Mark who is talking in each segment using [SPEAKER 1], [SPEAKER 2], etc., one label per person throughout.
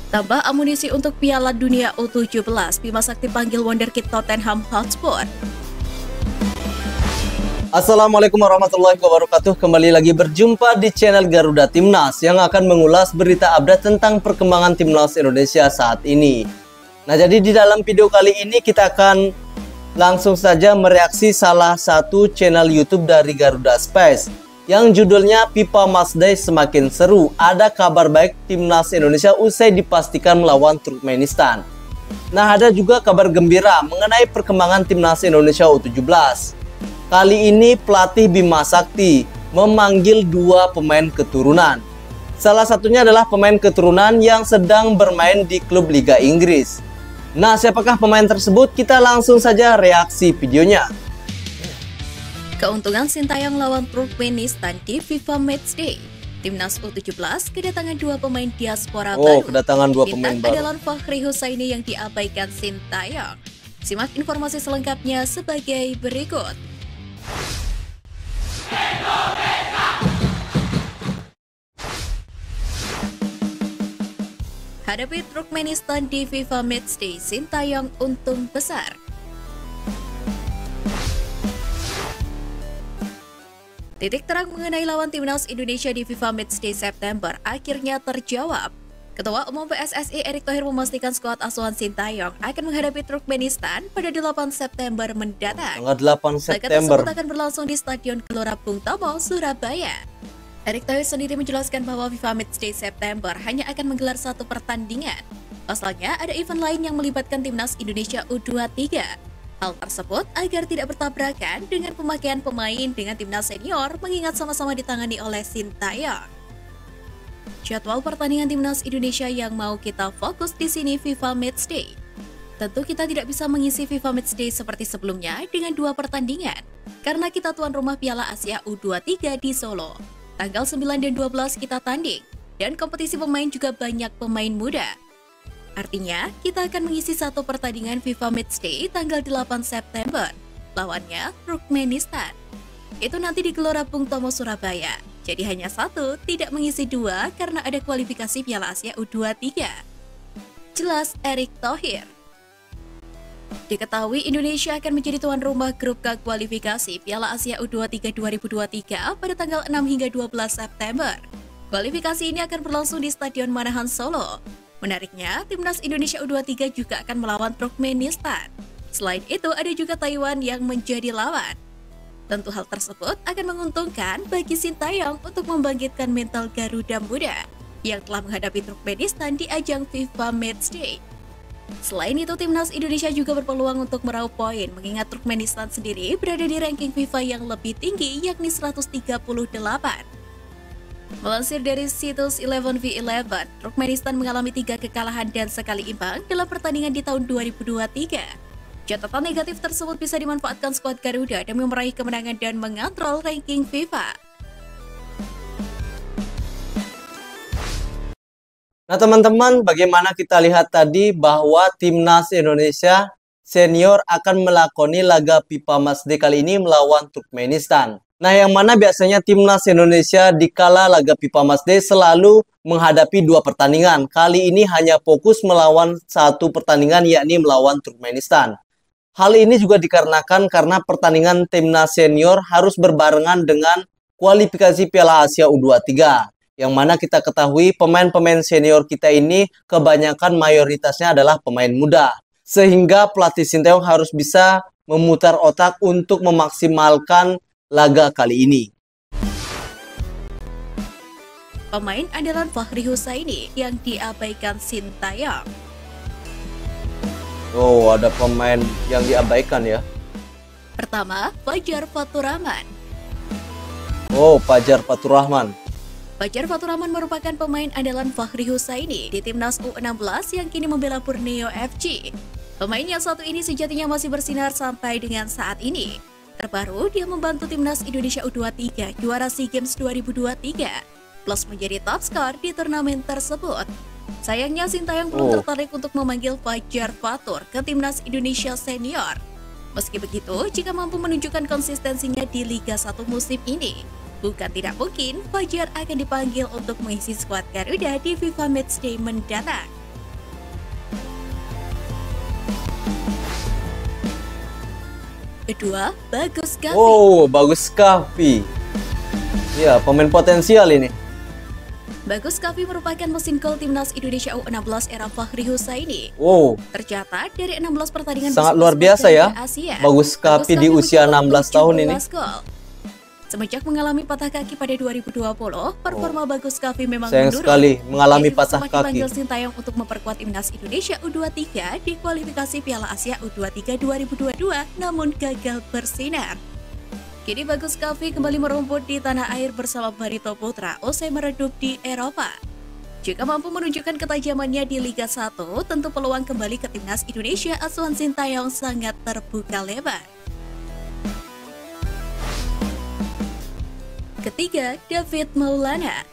[SPEAKER 1] Tambah amunisi untuk Piala Dunia U17, Bima Sakti panggil wonderkid Tottenham Hotspur.
[SPEAKER 2] Assalamualaikum warahmatullahi wabarakatuh. Kembali lagi berjumpa di channel Garuda Timnas yang akan mengulas berita update tentang perkembangan Timnas Indonesia saat ini. Nah, jadi di dalam video kali ini kita akan langsung saja mereaksi salah satu channel YouTube dari Garuda Space yang judulnya FIFA Matchday semakin seru. Ada kabar baik Timnas Indonesia usai dipastikan melawan Turkmenistan. Nah, ada juga kabar gembira mengenai perkembangan Timnas Indonesia U17. Kali ini pelatih Bima Sakti memanggil dua pemain keturunan. Salah satunya adalah pemain keturunan yang sedang bermain di klub Liga Inggris. Nah, siapakah pemain tersebut? Kita langsung saja reaksi videonya.
[SPEAKER 1] Keuntungan Sintayong lawan Turkmenistan di FIFA Matchday. Timnas U17 kedatangan dua pemain diaspora baru.
[SPEAKER 2] Kedatangan dua pemain baru.
[SPEAKER 1] Adalah Fahri Husaini yang diabaikan Sintayong. Simak informasi selengkapnya sebagai berikut. Hadapi Turkmenistan di FIFA Matchday, Sintayong untung besar. Titik terang mengenai lawan Timnas Indonesia di FIFA Matchday September akhirnya terjawab. Ketua Umum PSSI Erick Thohir memastikan skuad asuhan Sintayong akan menghadapi Turkmenistan pada 8 September mendatang.
[SPEAKER 2] Tanggal 8 September.
[SPEAKER 1] Laga tersebut akan berlangsung di Stadion Gelora Bung Tomo, Surabaya. Erick Thohir sendiri menjelaskan bahwa FIFA Matchday September hanya akan menggelar satu pertandingan. Pasalnya ada event lain yang melibatkan Timnas Indonesia U23. Hal tersebut agar tidak bertabrakan dengan pemakaian pemain dengan timnas senior mengingat sama-sama ditangani oleh Sintayong. Jadwal pertandingan timnas Indonesia yang mau kita fokus di sini FIFA Matchday. Tentu kita tidak bisa mengisi FIFA Matchday seperti sebelumnya dengan dua pertandingan karena kita tuan rumah Piala Asia U23 di Solo. Tanggal 9 dan 12 kita tanding dan kompetisi pemain juga banyak pemain muda. Artinya, kita akan mengisi satu pertandingan FIFA Matchday tanggal 8 September. Lawannya Turkmenistan. Itu nanti di Gelora Bung Tomo, Surabaya. Jadi hanya satu, tidak mengisi dua karena ada kualifikasi Piala Asia U23. Jelas Erick Thohir. Diketahui Indonesia akan menjadi tuan rumah grup K kualifikasi Piala Asia U23 2023 pada tanggal 6 hingga 12 September. Kualifikasi ini akan berlangsung di Stadion Manahan, Solo. Menariknya, Timnas Indonesia U23 juga akan melawan Turkmenistan. Selain itu, ada juga Taiwan yang menjadi lawan. Tentu hal tersebut akan menguntungkan bagi Sintayong untuk membangkitkan mental Garuda Muda yang telah menghadapi Turkmenistan di ajang FIFA Matchday. Selain itu, Timnas Indonesia juga berpeluang untuk meraup poin mengingat Turkmenistan sendiri berada di ranking FIFA yang lebih tinggi yakni 138. Melansir dari situs 11v11, Turkmenistan mengalami 3 kekalahan dan sekali imbang dalam pertandingan di tahun 2023. Catatan negatif tersebut bisa dimanfaatkan skuad Garuda demi meraih kemenangan dan mengontrol ranking FIFA.
[SPEAKER 2] Nah, teman-teman, bagaimana kita lihat tadi bahwa Timnas Indonesia senior akan melakoni laga FIFA Matchday kali ini melawan Turkmenistan. Nah, yang mana biasanya Timnas Indonesia di kala laga FIFA Matchday selalu menghadapi dua pertandingan. Kali ini hanya fokus melawan satu pertandingan yakni melawan Turkmenistan. Hal ini juga dikarenakan karena pertandingan Timnas senior harus berbarengan dengan kualifikasi Piala Asia U23. Yang mana kita ketahui pemain-pemain senior kita ini kebanyakan mayoritasnya adalah pemain muda. Sehingga pelatih Sintayong harus bisa memutar otak untuk memaksimalkan laga kali ini.
[SPEAKER 1] Pemain andalan Fahri Husaini yang diabaikan Sintayong.
[SPEAKER 2] Oh, ada pemain yang diabaikan ya.
[SPEAKER 1] Pertama, Fajar Faturrahman.
[SPEAKER 2] Oh, Fajar Faturrahman.
[SPEAKER 1] Fajar Faturrahman merupakan pemain andalan Fahri Husaini di Timnas U16 yang kini membela Borneo FC. Pemain yang satu ini sejatinya masih bersinar sampai dengan saat ini. Terbaru, dia membantu Timnas Indonesia U23 juara SEA Games 2023, plus menjadi top skor di turnamen tersebut. Sayangnya Sintayong belum tertarik untuk memanggil Fajar Fatur ke Timnas Indonesia Senior. Meski begitu, jika mampu menunjukkan konsistensinya di Liga 1 musim ini, bukan tidak mungkin Fajar akan dipanggil untuk mengisi skuad Garuda di FIFA Matchday mendatang. Kedua, Bagus Kavi.
[SPEAKER 2] Oh, Bagus Kavi. Ya, pemain potensial ini.
[SPEAKER 1] Bagus Kavi merupakan mesin gol timnas Indonesia U16 era Fahri Husaini.
[SPEAKER 2] Wow,
[SPEAKER 1] Tercatat dari 16 pertandingan
[SPEAKER 2] sangat
[SPEAKER 1] bersama
[SPEAKER 2] luar biasa ya.
[SPEAKER 1] Asia,
[SPEAKER 2] Bagus Kavi di usia 16 tahun ini.
[SPEAKER 1] Gol. Semenjak mengalami patah kaki pada 2020, performa Bagus Kavi memang
[SPEAKER 2] sayang
[SPEAKER 1] menurun.
[SPEAKER 2] sekali mengalami patah
[SPEAKER 1] semakin
[SPEAKER 2] kaki.
[SPEAKER 1] Panggil Sintayong untuk memperkuat timnas Indonesia U23 di kualifikasi Piala Asia U23 2022, namun gagal bersinar. Kini Bagus Kavi kembali merumput di tanah air bersama Barito Putra usai meredup di Eropa. Jika mampu menunjukkan ketajamannya di Liga 1, tentu peluang kembali ke timnas Indonesia asuhan Sintayong sangat terbuka lebar. Ketiga, David Maulana.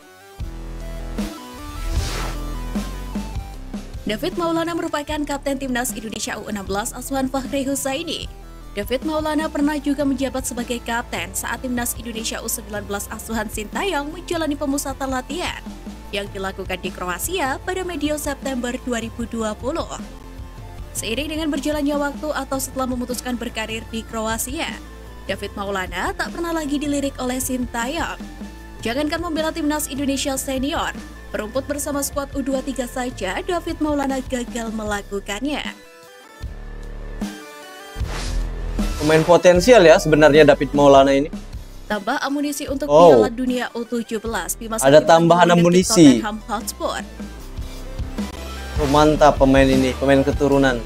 [SPEAKER 1] David Maulana merupakan kapten timnas Indonesia U16 asuhan Fahri Husaini. David Maulana pernah juga menjabat sebagai kapten saat timnas Indonesia U19 asuhan Sintayong menjalani pemusatan latihan yang dilakukan di Kroasia pada medio September 2020. Seiring dengan berjalannya waktu atau setelah memutuskan berkarir di Kroasia, David Maulana tak pernah lagi dilirik oleh Sintayong. Jangankan membela timnas Indonesia senior, berumput bersama skuad U23 saja David Maulana gagal melakukannya.
[SPEAKER 2] Pemain potensial ya sebenarnya David Maulana ini.
[SPEAKER 1] Tambah amunisi untuk Piala Dunia U17, Bima
[SPEAKER 2] ada tambahan amunisi. Mantap pemain ini, pemain keturunan.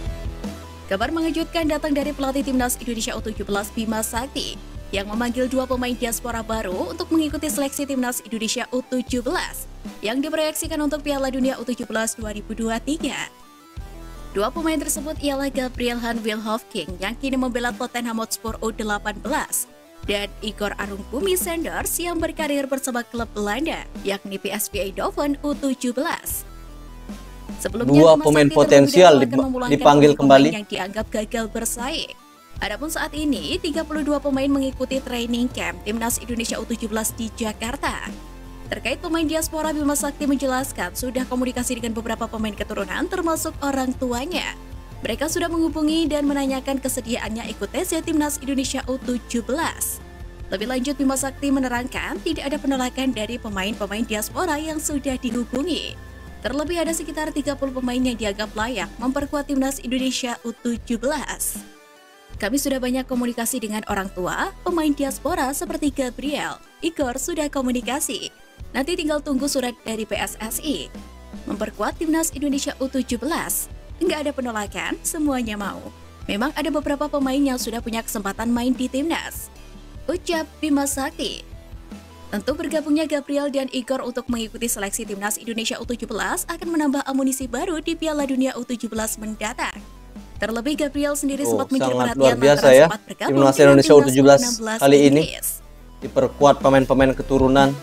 [SPEAKER 1] Kabar mengejutkan datang dari pelatih timnas Indonesia U17 Bima Sakti yang memanggil dua pemain diaspora baru untuk mengikuti seleksi timnas Indonesia U17 yang diproyeksikan untuk Piala Dunia U17 2023. Dua pemain tersebut ialah Gabriel Han Wilhofking yang kini membela Tottenham Hotspur U18 dan Igor Arungkumi Sanders yang berkarir bersama klub Belanda yakni PSV Eindhoven U17. Sebelumnya,
[SPEAKER 2] dua pemain potensial dipanggil kembali
[SPEAKER 1] yang dianggap gagal bersaing. Adapun saat ini 32 pemain mengikuti training camp timnas Indonesia U17 di Jakarta. Terkait pemain diaspora, Bima Sakti menjelaskan sudah komunikasi dengan beberapa pemain keturunan termasuk orang tuanya. Mereka sudah menghubungi dan menanyakan kesediaannya ikut tes timnas Indonesia U17. Lebih lanjut, Bima Sakti menerangkan tidak ada penolakan dari pemain-pemain diaspora yang sudah dihubungi. Terlebih ada sekitar 30 pemain yang dianggap layak memperkuat timnas Indonesia U17. Kami sudah banyak komunikasi dengan orang tua, pemain diaspora seperti Gabriel, Igor sudah komunikasi. Nanti tinggal tunggu surat dari PSSI. Memperkuat timnas Indonesia U17, nggak ada penolakan, semuanya mau. Memang ada beberapa pemain yang sudah punya kesempatan main di timnas, ucap Bima Sakti. Tentu bergabungnya Gabriel dan Igor untuk mengikuti seleksi timnas Indonesia U17 akan menambah amunisi baru di Piala Dunia U17 mendatang. Terlebih Gabriel sendiri sempat menjadi perhatian
[SPEAKER 2] luar biasa ya. Timnas Indonesia U17 kali ini diperkuat pemain-pemain keturunan.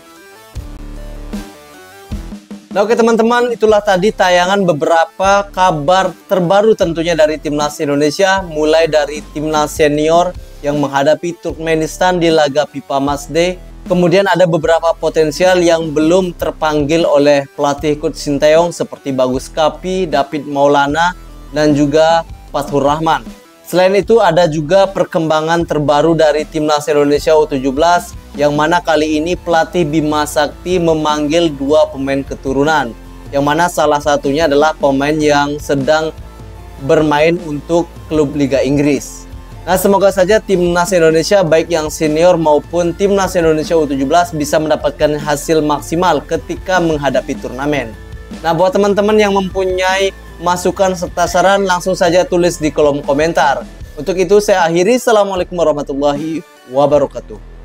[SPEAKER 2] Nah, oke teman-teman, itulah tadi tayangan beberapa kabar terbaru tentunya dari timnas Indonesia, mulai dari timnas senior yang menghadapi Turkmenistan di laga FIFA Matchday. Kemudian ada beberapa potensial yang belum terpanggil oleh pelatih Coach Sintayong seperti Bagus Kavi, David Maulana, dan juga Fathur Rahman. Selain itu ada juga perkembangan terbaru dari timnas Indonesia U17 yang mana kali ini pelatih Bima Sakti memanggil dua pemain keturunan, yang mana salah satunya adalah pemain yang sedang bermain untuk klub Liga Inggris. Nah, semoga saja timnas Indonesia baik yang senior maupun timnas Indonesia U17 bisa mendapatkan hasil maksimal ketika menghadapi turnamen. Nah, buat teman-teman yang mempunyai masukan serta saran langsung saja tulis di kolom komentar. Untuk itu saya akhiri. Assalamualaikum warahmatullahi wabarakatuh.